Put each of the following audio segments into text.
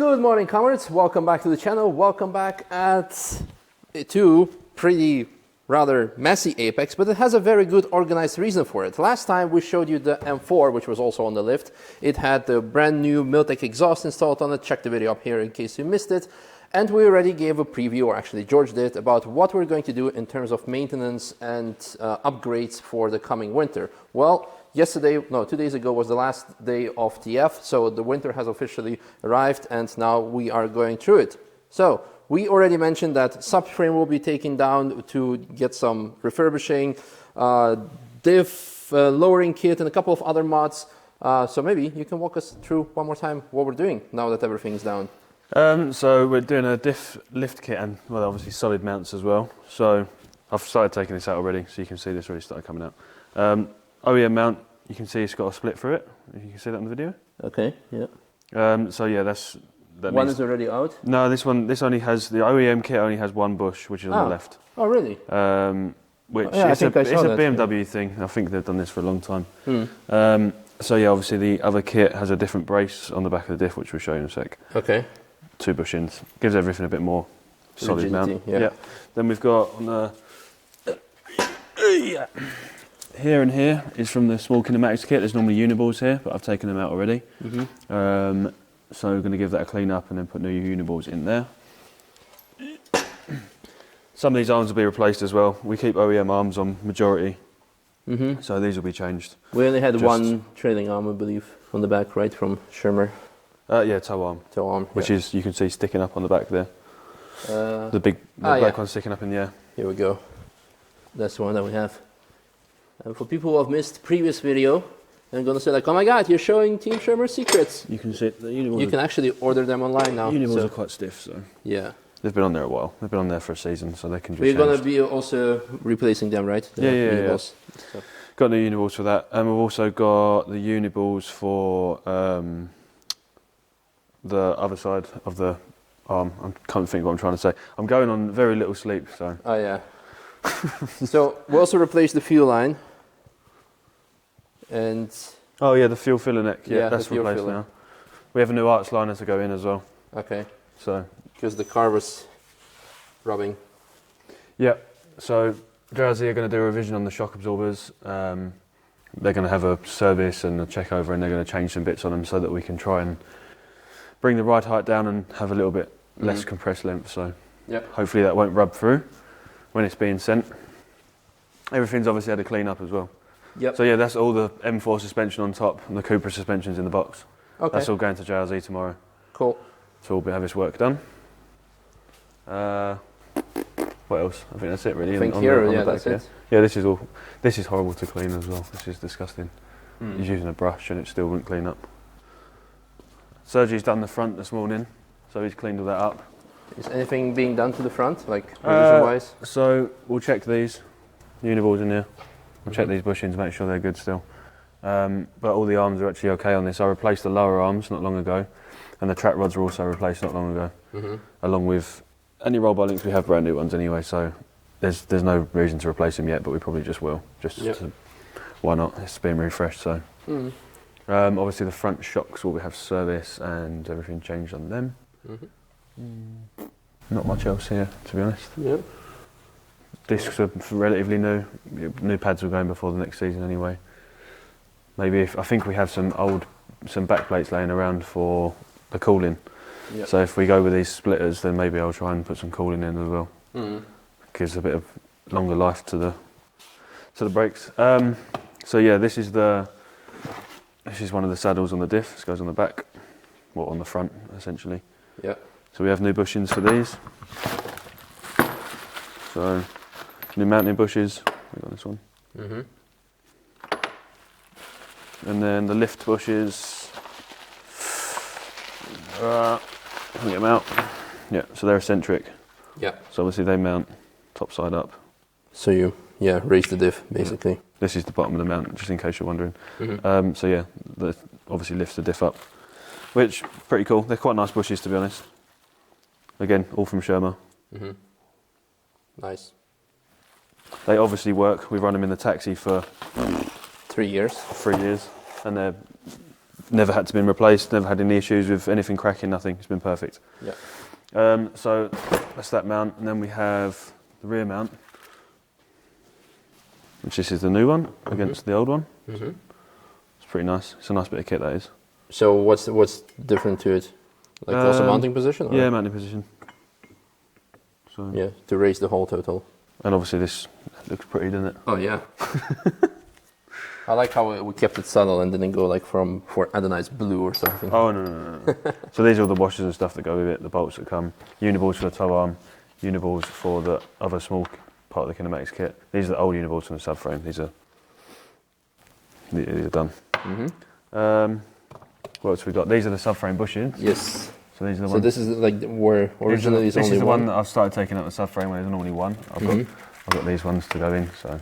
Good morning, comrades. Welcome back to the channel. Welcome back at two pretty rather messy Apex, but it has a very good organized reason for it. Last time we showed you the M4, which was also on the lift. It had the brand new Miltech exhaust installed on it. Check the video up here in case you missed it. And we already gave a preview, or actually George did, about what we're going to do in terms of maintenance and upgrades for the coming winter. Well, 2 days ago was the last day of TF, so the winter has officially arrived and now we are going through it. So, we already mentioned that subframe will be taken down to get some refurbishing, diff, lowering kit and a couple of other mods. So maybe you can walk us through one more time what we're doing now that everything's down. So we're doing a diff lift kit and, well, obviously solid mounts as well. So I've started taking this out already, so you can see this already started coming out. OEM mount, you can see it's got a split through it. You can see that in the video. Okay, yeah. So yeah, that one is already out? No, this only has, the OEM kit only has one bush, which is on the left. Oh, really? It's a BMW thing. I think they've done this for a long time. So yeah, obviously the other kit has a different brace on the back of the diff, which we'll show you in a sec. Okay. 2 bushings. Gives everything a bit more solid mount. Yeah. Then we've got on the here and here is from the small Kinematics kit. There's normally uniballs here, but I've taken them out already. So we're going to give that a clean up and then put new uniballs in there. Some of these arms will be replaced as well. We keep OEM arms on majority, so these will be changed. We only had one trailing arm, I believe, on the back, right, from Shermer. Yeah, toe arm. Toe arm, which is, you can see sticking up on the back there. The black one sticking up in the air. Here we go. That's the one that we have. And for people who have missed previous video, I'm going to say like, oh my god, you're showing Team Shermer secrets. You can see the uniballs. You can actually order them online now. Uniballs are quite stiff, so. Yeah. They've been on there a while. They've been on there for a season, so they can just We're going to be also replacing them, right? The uniballs. So. Got new uniballs for that. And we've also got the uniballs for the other side of the arm. I can't think what I'm trying to say. I'm going on very little sleep, so. Oh yeah. So we also replaced the fuel line. And oh yeah, the fuel filler neck. Yeah, that's replaced filler. Now. We have a new arch liner to go in as well. Okay. So. Because the car was rubbing. Yeah. So JRZ are going to do a revision on the shock absorbers. They're going to have a service and a check over, and they're going to change some bits on them so that we can try and bring the ride height down and have a little bit less compressed length. So hopefully that won't rub through when it's being sent. Everything's obviously had a clean up as well. Yep. So yeah, that's all the M4 suspension on top and the Cooper suspension's in the box. Okay. That's all going to JRZ tomorrow. Cool. So we'll have this work done. What else? I think that's it really. I think that's it. Yeah, this is horrible to clean as well. This is disgusting. He's using a brush and it still wouldn't clean up. Sergi's done the front this morning, so he's cleaned all that up. Is anything being done to the front, like revision-wise? So we'll check these uniballs in here. We'll check these bushings, make sure they're good still. But all the arms are actually okay on this. I replaced the lower arms not long ago, and the track rods were also replaced not long ago, along with any roll bar links. We have brand new ones anyway, so there's no reason to replace them yet, but we probably just will. Why not? It's being refreshed, so. Obviously the front shocks will have service and everything changed on them. Not much else here, to be honest. Yep. Discs are relatively new. New pads will go in before the next season anyway. Maybe I think we have some back plates laying around for the cooling. Yep. So if we go with these splitters, then maybe I'll try and put some cooling in as well. Gives a bit of longer life to the brakes. So yeah, this is one of the saddles on the diff. This goes on the back, well, on the front essentially. Yeah. So we have new bushings for these. So new mounting bushes. We got this one. And then the lift bushes. Let me get them out. Yeah. So they're eccentric. Yeah. So obviously they mount top side up. So you raise the diff basically. Yeah. This is the bottom of the mount, just in case you're wondering. So yeah, that obviously lifts the diff up, which pretty cool. They're quite nice bushes, to be honest. Again, all from Shermer. Nice. They obviously work. We've run them in the taxi for 3 years. 3 years, and never had to been replaced, never had any issues with anything cracking, nothing. It's been perfect. Yeah. So that's that mount, and then we have the rear mount, which this is the new one against the old one. It's pretty nice. It's a nice bit of kit, that is. So what's different to it? Like also mounting position? Or? Yeah, mounting position. So yeah, to raise the whole total. And obviously this looks pretty, doesn't it? Oh yeah. I like how we kept it subtle and didn't go like for anodized blue or something. Oh no. So these are all the washers and stuff that go with it, the bolts that come, uniballs for the tow arm, uniballs for the other small part of the Kinematics kit. These are the old uniballs from the subframe. These are done. What else have we got? These are the subframe bushings. Yes. So these are the ones. So this is like where originally this is the one that I've started taking out the subframe when there's normally one. I've got these ones to go in, so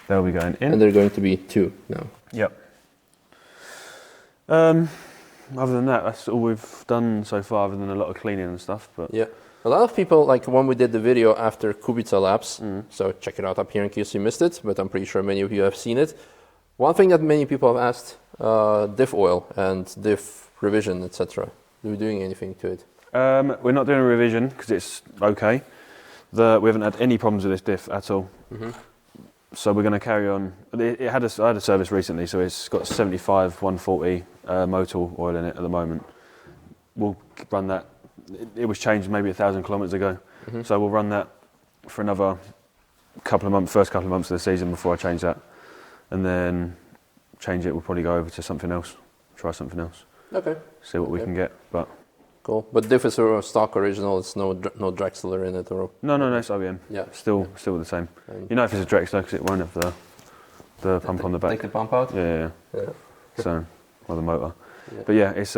they'll be going in. And they're going to be 2 now. Yep. Other than that, that's all we've done so far, other than a lot of cleaning and stuff. But yeah, a lot of people, like when we did the video after Kubica Labs, so check it out up here in case you missed it, but I'm pretty sure many of you have seen it. One thing that many people have asked, diff oil and diff revision, etc. Are we doing anything to it? We're not doing a revision because it's okay. We haven't had any problems with this diff at all. So we're going to carry on. I had a service recently, so it's got 75 140 motor oil in it at the moment. We'll run that. It was changed maybe 1,000 kilometres ago, so we'll run that for another couple of months, first couple of months of the season before I change that, and then change it. We'll probably go over to something else, try something else. Okay. See what we can get, but. Cool. But diff is sort of stock original. It's no Drexler in it, or no, it's OEM. Yeah. Still the same. You know if it's a Drexler because it won't have the pump on the back. Take the pump out. Yeah. So, or the motor. Yeah. But yeah, it's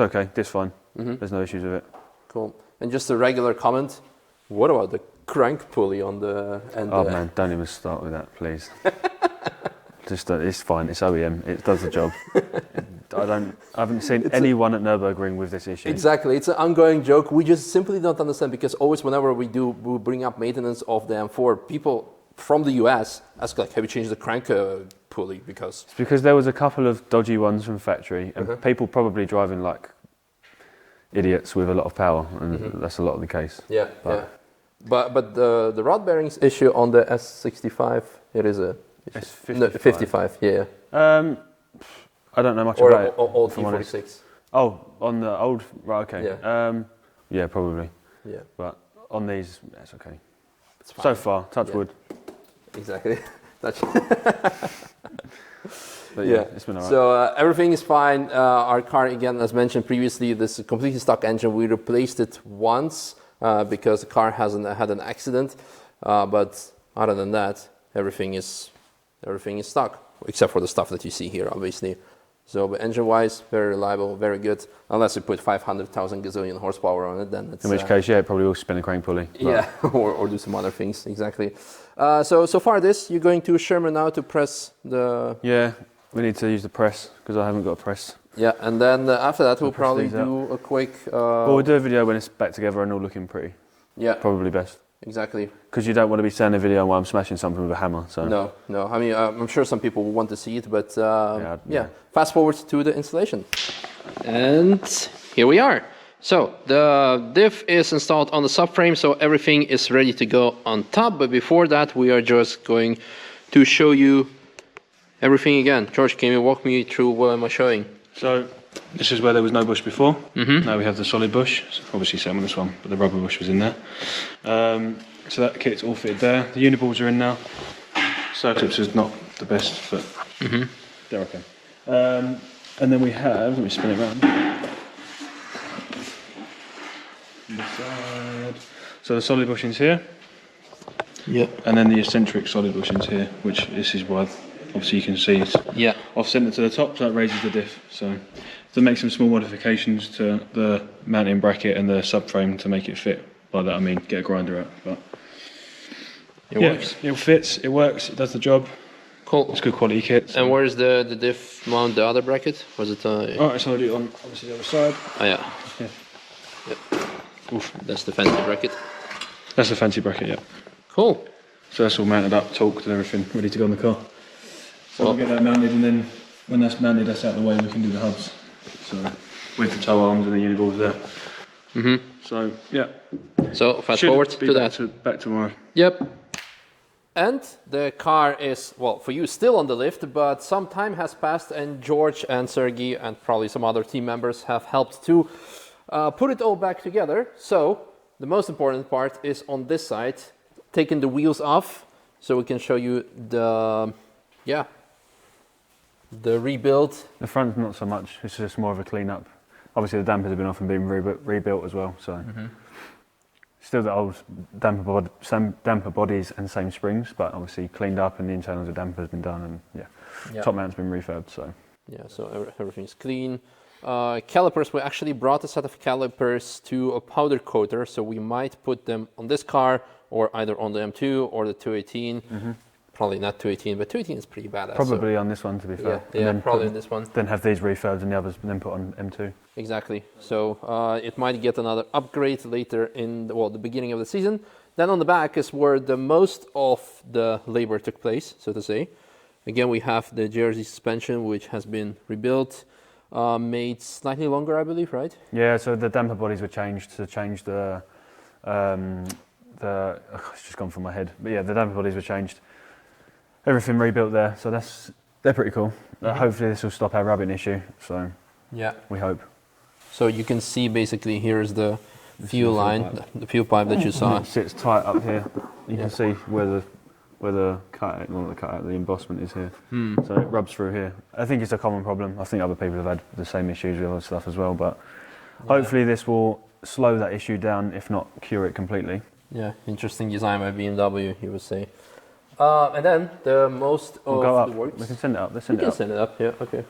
okay. It's fine. There's no issues with it. Cool. And just a regular comment. What about the crank pulley on the end? Oh man, don't even start with that, please. It's fine. It's OEM. It does the job. I haven't seen anyone at Nürburgring with this issue. Exactly. It's an ongoing joke. We just simply don't understand, because always whenever we bring up maintenance of the M4, people from the US ask like, have you changed the crank pulley? It's because there was a couple of dodgy ones from factory, and people probably driving like idiots with a lot of power, and that's a lot of the case. Yeah. But the rod bearings issue on the S65, it is a S55. No, 55. Yeah. I don't know much about it. Or old T46. Oh, on the old, right? Okay. Yeah. Yeah, probably. Yeah. But on these, it's okay. It's fine. So far, touch wood. Exactly. But yeah, it's been alright. So everything is fine. Our car, again, as mentioned previously, this is a completely stock engine. We replaced it once because the car hasn't had an accident. But other than that, everything is stock, except for the stuff that you see here, obviously. So, but engine-wise, very reliable, very good. Unless you put 500,000 gazillion horsepower on it, then it's... In which case, yeah, it probably will spin a crank pulley. Yeah, or do some other things, exactly. So far you're going to Sherman now to press the... Yeah, we need to use the press, because I haven't got a press. Yeah, and then after that we'll probably do a quick... Well, we'll do a video when it's back together and all looking pretty. Yeah. Probably best. Exactly. Because you don't want to be sending a video while I'm smashing something with a hammer. So. No. I mean, I'm sure some people will want to see it, but yeah. Fast forward to the installation. And here we are. So the diff is installed on the subframe, so everything is ready to go on top. But before that, we are just going to show you everything again. George, can you walk me through what am I showing? So this is where there was no bush before. Now we have the solid bush. It's obviously same on this one, but the rubber bush was in there. So that kit's all fitted there. The uniballs are in now. Circlips is not the best, but they're okay. And then we have, let me spin it around. This side. So the solid bushings here. Yep. And then the eccentric solid bushings here, which this is why obviously you can see it's off centre to the top, so that raises the diff. So to make some small modifications to the mounting bracket and the subframe to make it fit. By that I mean get a grinder out. But it works. It fits, it works, it does the job. Cool. It's good quality kit. So. And where's the diff mount, the other bracket? Was it? It's already on obviously the other side. Oh yeah. Oof. That's the fancy bracket. That's the fancy bracket, yeah. Cool. So that's all mounted up, torqued and everything, ready to go on the car. So we'll get that mounted and then when that's mounted, that's out of the way, we can do the hubs. So with the tow arms and the uniballs there. So yeah. So fast forward to that. Back tomorrow. Yep. And the car is, well, for you still on the lift, but some time has passed and George and Sergey and probably some other team members have helped to put it all back together. So the most important part is on this side, taking the wheels off so we can show you the, the rebuild. The front's not so much, it's just more of a clean up. Obviously the dampers have been off and been rebuilt as well, so still the old damper bodies and same springs, but obviously cleaned up and the internals of damper has been done, and top mount's been refurbed. So yeah, so everything's clean. Calipers, we actually brought a set of calipers to a powder coater, so we might put them on this car or either on the M2 or the 218. Probably not 218, but 218 is pretty badass. Probably on this one, to be fair. Yeah, probably on this one. Then have these refurbed and the others then put on M2. Exactly. So it might get another upgrade later in the beginning of the season. Then on the back is where the most of the labor took place, so to say. Again, we have the JRZ suspension, which has been rebuilt, made slightly longer, I believe, right? Yeah. So the damper bodies were changed to change the it's just gone from my head. But yeah, the damper bodies were changed. Everything rebuilt there, so they're pretty cool. Hopefully this will stop our rubbing issue, so yeah, we hope. So you can see basically here's the fuel line, the fuel pipe that you saw. It sits tight up here. You can see where the cutout, the embossment is here. So it rubs through here. I think it's a common problem. I think other people have had the same issues with other stuff as well, but hopefully this will slow that issue down, if not cure it completely. Yeah, interesting design by BMW, you would say. And then the most of the works. We can send it up. Send it up. Yeah. Okay.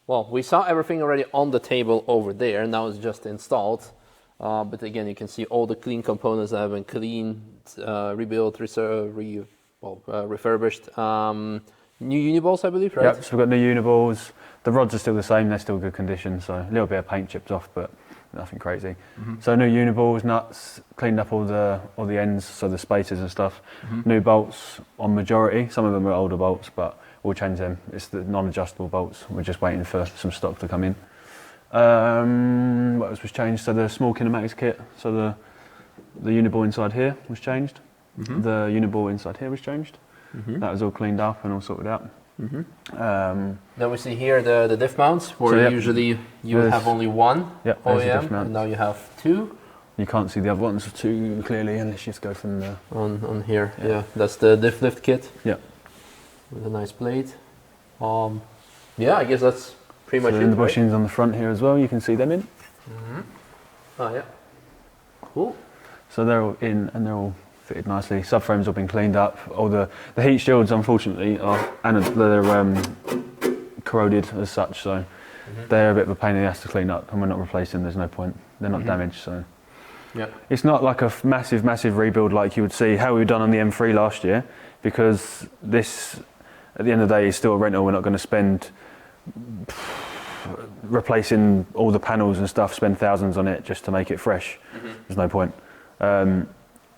Well, we saw everything already on the table over there. Now it's just installed. But again, you can see all the clean components that have been cleaned, rebuilt, refurbished. New uniballs, I believe, right? Yep. So we've got new uniballs. The rods are still the same. They're still good condition. So a little bit of paint chipped off, but nothing crazy. So new uniballs, nuts, cleaned up all the ends, so the spacers and stuff. New bolts on majority. Some of them are older bolts, but we'll change them. It's the non-adjustable bolts. We're just waiting for some stock to come in. What else was changed? So the small Kinematics kit. So the uniball inside here was changed. The uniball inside here was changed. That was all cleaned up and all sorted out. Then we see here the diff mounts, where usually you would have only one OEM, and now you have two. You can't see the other ones too clearly unless you just go from the... On here, yeah. That's the diff lift kit. Yeah. With a nice blade. Yeah, I guess that's pretty much it. And the bushings on the front here as well, you can see them in. Oh yeah. Cool. So they're all in and they're all fitted nicely. Subframes have been cleaned up. All the heat shields, unfortunately, they're corroded as such, so they're a bit of a pain in the ass to clean up, and we're not replacing. There's no point. They're not damaged, so it's not like a massive rebuild like you would see how we've done on the M3 last year, because this, at the end of the day, is still a rental. We're not going to spend replacing all the panels and stuff, spend thousands on it just to make it fresh. There's no point.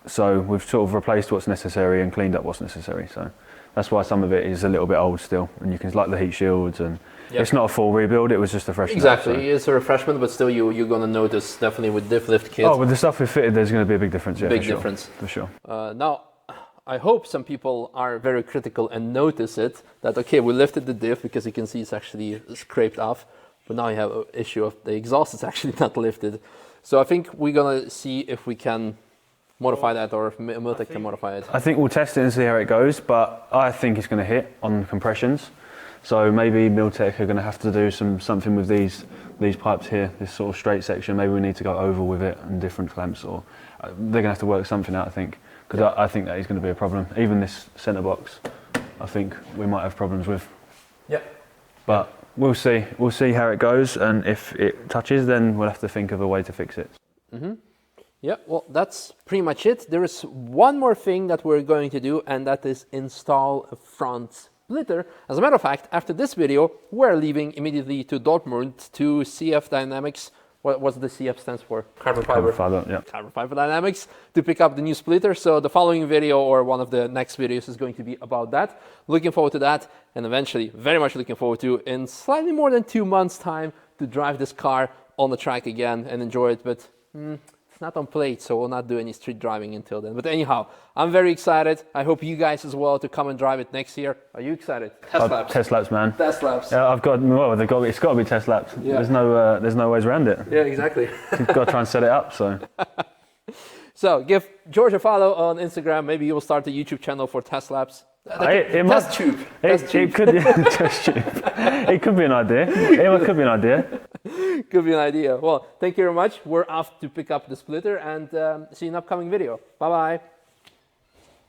So we've sort of replaced what's necessary and cleaned up what's necessary. So that's why some of it is a little bit old still. And you can like the heat shields, and it's not a full rebuild. It was just a fresh. Exactly, it's a refreshment, but still you're going to notice definitely with diff lift kit. Oh, with the stuff we've fitted, there's going to be a big difference. Yeah, big difference for sure. Now, I hope some people are very critical and notice it. That okay, we lifted the diff because you can see it's actually scraped off, but now you have an issue of the exhaust is actually not lifted. So I think we're going to see if we can modify that, or if Miltech can modify it. I think we'll test it and see how it goes, but I think it's going to hit on compressions. So maybe Miltech are going to have to do something with these pipes here, this sort of straight section. Maybe we need to go oval with it and different clamps, or they're going to have to work something out, I think, because I think that is going to be a problem. Even this centre box, I think we might have problems with. Yeah. But we'll see. We'll see how it goes, and if it touches, then we'll have to think of a way to fix it. Yeah, well, that's pretty much it. There is one more thing that we're going to do, and that is install a front splitter. As a matter of fact, after this video, we're leaving immediately to Dortmund to CF Dynamics what's the CF stands for? Carbon fiber. Carbon fiber, yeah. Carbon fiber dynamics to pick up the new splitter. So the following video or one of the next videos is going to be about that. Looking forward to that, and eventually, very much looking forward to, in slightly more than 2 months' time, to drive this car on the track again and enjoy it. But it's not on plate, so we'll not do any street driving until then. But anyhow, I'm very excited. I hope you guys as well to come and drive it next year. Are you excited? Test laps. Test laps, man. Test laps. Yeah, it's got to be test laps. Yeah. There's no ways around it. Yeah, exactly. You've got to try and set it up. So give George a follow on Instagram. Maybe you will start a YouTube channel for test laps. Test tube. It could be test tube. It could be an idea. It could be an idea. Could be an idea. Well, thank you very much. We're off to pick up the splitter and see you in an upcoming video. Bye-bye.